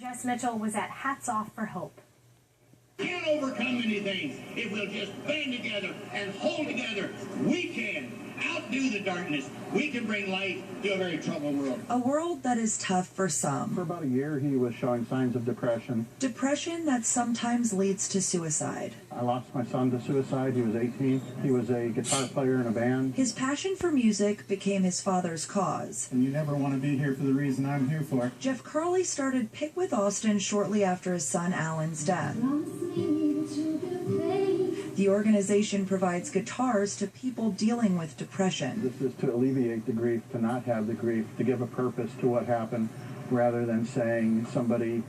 Jess Mitchell was at Hats Off for Hope. Can't overcome anything if we'll just band together and hold together. We can outdo the darkness. We can bring light to a very troubled world. A world that is tough for some. For about a year, he was showing signs of depression. Depression that sometimes leads to suicide. I lost my son to suicide. He was 18. He was a guitar player in a band. His passion for music became his father's cause. And you never want to be here for the reason I'm here for. Jeff Curley started Pick with Austin shortly after his son Alan's death. The organization provides guitars to people dealing with depression. This is to alleviate the grief, to not have the grief, to give a purpose to what happened, rather than saying somebody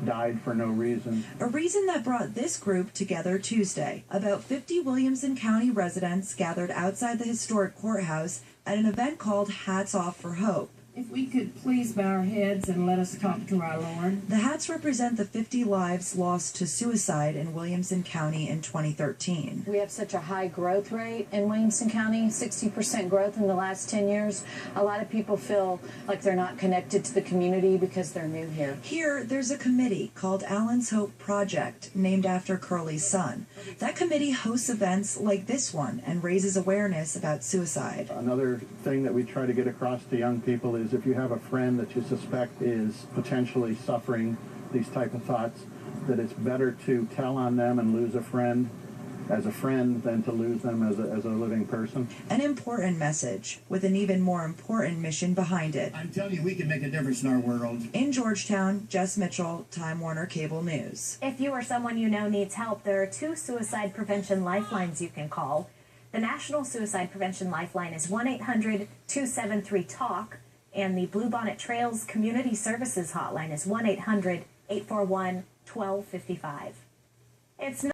died for no reason. A reason that brought this group together Tuesday. About 50 Williamson County residents gathered outside the historic courthouse at an event called Hats Off for Hope. If we could please bow our heads and let us talk to our Lord. The hats represent the 50 lives lost to suicide in Williamson County in 2013. We have such a high growth rate in Williamson County, 60% growth in the last 10 years. A lot of people feel like they're not connected to the community because they're new here. Here, there's a committee called Alan's Hope Project, named after Curley's son. That committee hosts events like this one and raises awareness about suicide. Another thing that we try to get across to young people is if you have a friend that you suspect is potentially suffering these type of thoughts, that it's better to tell on them and lose a friend as a friend than to lose them as a living person. An important message with an even more important mission behind it. I'm telling you, we can make a difference in our world. In Georgetown, Jess Mitchell, Time Warner Cable News. If you or someone you know needs help, there are 2 suicide prevention lifelines you can call. The National Suicide Prevention Lifeline is 1-800-273-TALK, and the Bluebonnet Trails Community Services Hotline is 1-800-841-1255. It's not